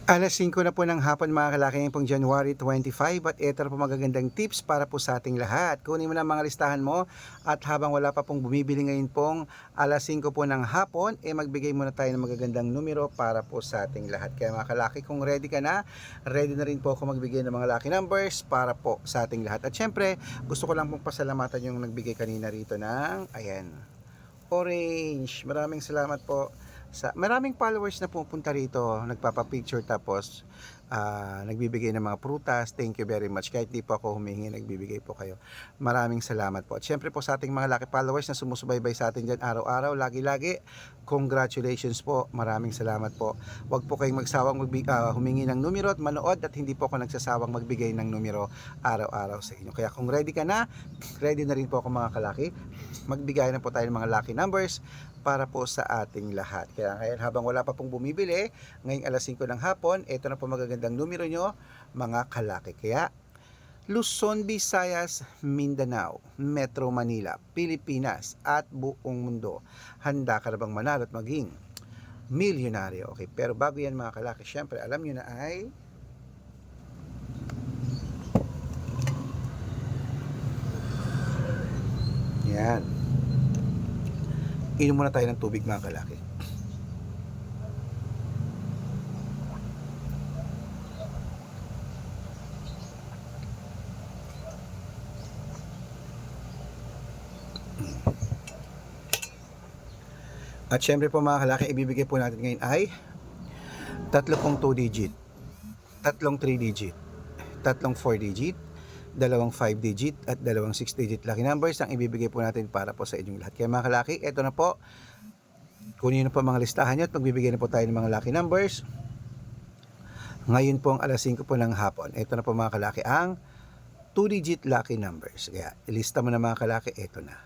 Alas 5 na po ng hapon mga kalaki, ngayong pong January 25 at ito na po magagandang tips para po sa ating lahat. Kunin mo na mga listahan mo at habang wala pa pong bumibili ngayon pong alas 5 po ng hapon, magbigay muna tayo ng magagandang numero para po sa ating lahat. Kaya mga kalaki, kung ready ka na, ready na rin po ako magbigay ng mga lucky numbers para po sa ating lahat. At syempre, gusto ko lang pong pasalamatan yung nagbigay kanina rito ng, ayan, orange. Maraming salamat po. Maraming followers na pupunta rito, nagpapa-picture tapos nagbibigay ng mga prutas. Thank you very much. Kahit di po ako humingi, nagbibigay po kayo. Maraming salamat po. At syempre po sa ating mga lucky followers na sumusubaybay sa atin dyan araw-araw, lagi-lagi, congratulations po. Maraming salamat po. Huwag po kayong magsawang humingi ng numero at manood, at hindi po ako nagsasawang magbigay ng numero araw-araw sa inyo. Kaya kung ready ka na, ready na rin po ako mga kalaki. Magbigay na po tayo ng mga lucky numbers para po sa ating lahat. Kaya ngayon, habang wala pa pong bumibili, ngayong alas 5 ng hapon, ito na po magagandang numero nyo, mga kalaki. Kaya, Luzon, Visayas, Mindanao, Metro Manila, Pilipinas, at buong mundo. Handa ka na bang manalo at maging milyonaryo? Okay, pero bago yan mga kalaki, syempre, alam nyo na ay yan. Inom muna tayo ng tubig mga kalaki. At syempre po mga kalaki, ibibigay po natin ngayon ay tatlo pong 2 digit, tatlong 3 digit, tatlong 4 digit, dalawang 5 digit at dalawang 6 digit lucky numbers ang ibibigay po natin para po sa inyong lahat. Kaya mga kalaki, ito na po, kunin na po mga listahan nyo at magbibigay na po tayo ng mga lucky numbers. Ngayon po ang alas 5 po ng hapon. Ito na po mga kalaki ang 2 digit lucky numbers. Kaya ilista mo na mga kalaki, ito na.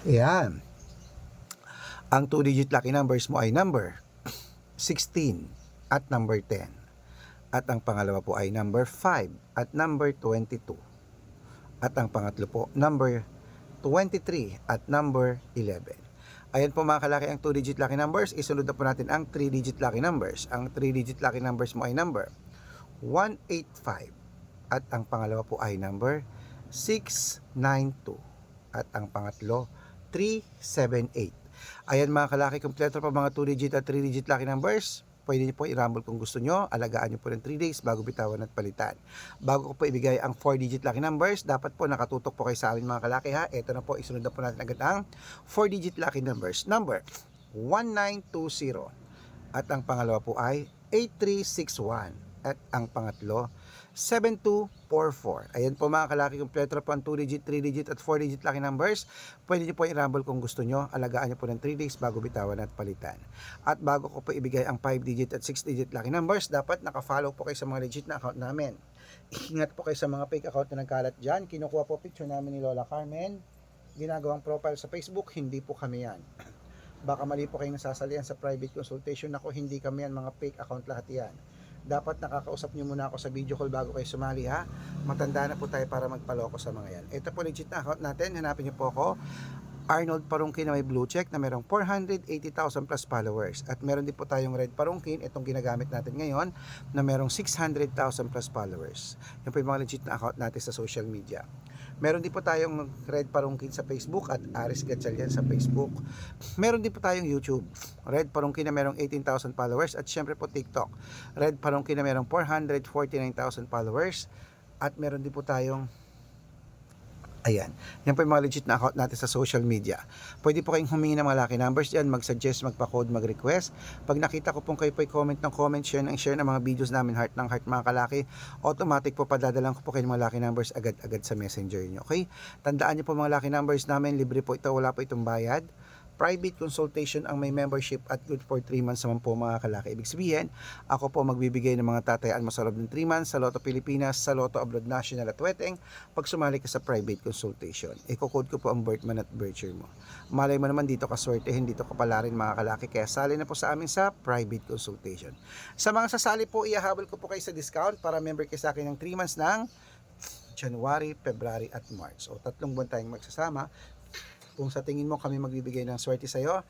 Ayan. Ang 2 digit lucky numbers mo ay number 16 at number 10. At ang pangalawa po ay number 5 at number 22. At ang pangatlo po, number 23 at number 11. Ayan po mga kalaki ang 2 digit lucky numbers. Isunod na po natin ang 3 digit lucky numbers. Ang 3 digit lucky numbers mo ay number 185. At ang pangalawa po ay number 692. At ang pangatlo, 378. Ayan mga kalaki, kompleto pa mga 2 digit at 3 digit lucky numbers. Pwede niyo po i-rumble kung gusto nyo. Alagaan niyo po ng 3 days bago bitawan at palitan. Bago ko po ibigay ang 4 digit lucky numbers, dapat po nakatutok po kayo sa amin mga kalaki ha. Ito na po, isunod na po natin agad ang 4 digit lucky numbers. Number 1920. At ang pangalawa po ay 8361. At ang pangatlo, 7244. Ayan po mga kalaki, kompleto po ang 2 digit, 3 digit at 4 digit lucky numbers. Pwede niyo po i-rumble kung gusto nyo. Alagaan niyo po ng 3 days bago bitawan at palitan. At bago ko po ibigay ang 5 digit at 6 digit lucky numbers, dapat naka-follow po kayo sa mga legit na account namin. Ingat po kayo sa mga fake account na nagkalat dyan. Kinukuha po picture namin ni Lola Carmen. Ginagawang profile sa Facebook, hindi po kami yan. Baka mali po kayong nasasalihan sa private consultation. Ako, hindi kami yan, mga fake account lahat yan. Dapat nakakausap nyo muna ako sa video call bago kayo sumali ha. Matanda na po tayo para magpaloko sa mga yan. Ito po legit na account natin. Hanapin nyo po ako, Arnold Parungkin, na may blue check na merong 480,000 plus followers. At meron din po tayong Red Parungkin, itong ginagamit natin ngayon, na merong 600,000 plus followers. Yan po yung mga legit na account natin sa social media. Meron din po tayong Red Parungkin sa Facebook at Aris Gatchalian sa Facebook. Meron din po tayong YouTube, Red Parungkin na merong 18,000 followers, at syempre po TikTok, Red Parungkin na merong 449,000 followers. At meron din po tayong, ayan, yan po yung mga legit na account natin sa social media. Pwede po kayong humingi ng mga lucky numbers dyan, mag-suggest, magpa-code, mag-request. Pag nakita ko pong kayo po comment ng comment, share ng mga videos namin, heart ng heart mga kalaki, automatic po padadalan ko po kayo ng mga lucky numbers agad-agad sa messenger nyo. Okay? Tandaan nyo po mga lucky numbers namin, libre po ito, wala po itong bayad. Private consultation ang may membership at good for 3 months naman po mga kalaki. Ibig sabihin, ako po magbibigay ng mga tatayaan mo sa loob ng 3 months sa Lotto Pilipinas, sa Lotto Abroad National at Weteng pag sumali ka sa private consultation. Iko-code ko po ang birth month at birth year mo. Malay mo naman dito ka swertehin, dito ka pala rin mga kalaki, kaya sali na po sa amin sa private consultation. Sa mga sasali po, ihahabol ko po kayo sa discount para member kayo sa akin ng 3 months ng January, February at March. O 3 buwan tayong magsasama. Kung sa tingin mo kami magbibigay ng swerte sa'yo,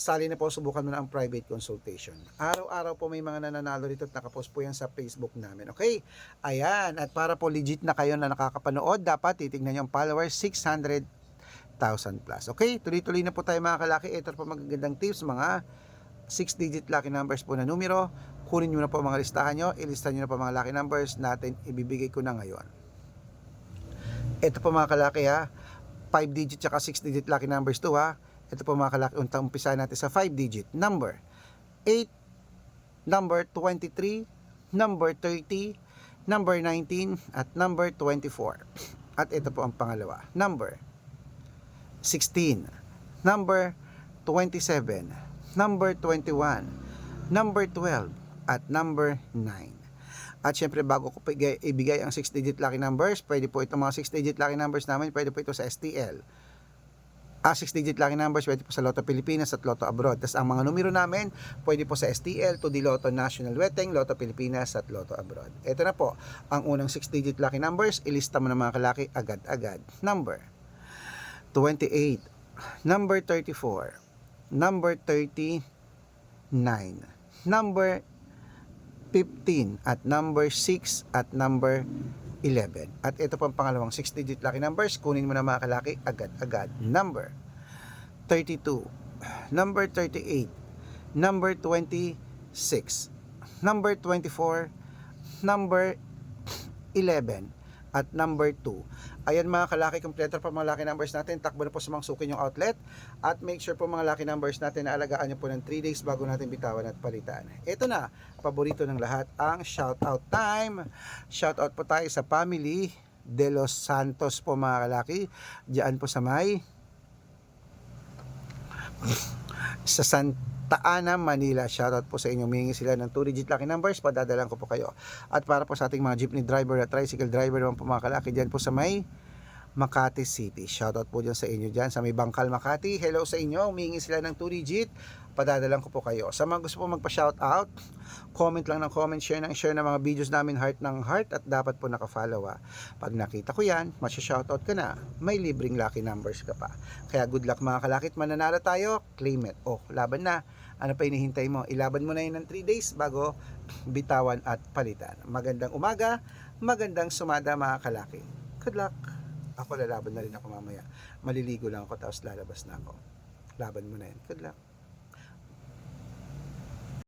sali na po, subukan mo na ang private consultation. Araw-araw po may mga nananalo dito at nakapost po yan sa Facebook namin. Okay? Ayan. At para po legit na kayo na nakakapanood, dapat titignan nyo ang followers, 600,000 plus. Okay? Tuloy-tuloy na po tayo mga kalaki. Ito po magagandang tips, mga 6-digit lucky numbers po na numero. Kunin nyo na po mga listahan nyo. Ilista nyo na po mga lucky numbers natin. Ibibigay ko na ngayon. Ito po mga kalaki ha. 5-digit tsaka 6-digit lucky numbers to ha. Ito po mga kalaki. Umpisa natin sa 5-digit. Number 8, number 23, number 30, number 19, at number 24. At ito po ang pangalawa. Number 16, number 27, number 21, number 12, at number 9. At syempre bago ko ibigay ang 6-digit lucky numbers, pwede po itong mga 6-digit lucky numbers namin, pwede po ito sa STL. 6-digit lucky numbers, pwede po sa Lotto Pilipinas at Lotto Abroad. Tapos ang mga numero namin, pwede po sa STL, 2D Lotto National Weteng, Lotto Pilipinas at Lotto Abroad. Ito na po, ang unang 6-digit lucky numbers, ilista mo na mga kalaki agad-agad. Number 28, number 34, number 39, number 15, at number 6, at number 11. At ito po ang pangalawang 6-digit lucky numbers. Kunin mo na mga kalaki agad-agad. Number 32, number 38, number 26, number 24, number 11, at number 2. Ayan mga kalaki, kompleto pa mga lucky numbers natin. Takbo na po sa mga sukin yung outlet. At make sure po mga lucky numbers natin na alagaan nyo po ng 3 days bago natin bitawan at palitan. Ito na, paborito ng lahat, ang shoutout time. Shoutout po tayo sa family De Los Santos po mga kalaki. Diyan po sa may sa Santa Ana, Manila. Shoutout po sa inyo. Humingi sila ng 2-digit lucky numbers. Padadalan ko po kayo. At para po sa ating mga jeepney driver at tricycle driver naman po mga kalaki, dyan po sa may Makati City. Shoutout po dyan sa inyo dyan. Sa may Bangkal, Makati. Hello sa inyo. Humingi sila ng 2-digit. Padadalan ko po kayo. Sa mga gusto po magpa-shoutout, comment lang ng comment, share ng mga videos namin, heart ng heart, at dapat po nakafollow ha. Pag nakita ko yan, masya-shoutout ka na, may libreng lucky numbers ka pa. Kaya good luck mga kalakit, mananalo tayo, claim it. Laban na. Ano pa hinihintay mo? Ilaban mo na yun ng 3 days bago bitawan at palitan. Magandang umaga, magandang sumada mga kalaki. Good luck. Ako lalaban na rin ako mamaya. Maliligo lang ako tapos lalabas na ako. Laban mo na yun. Good luck.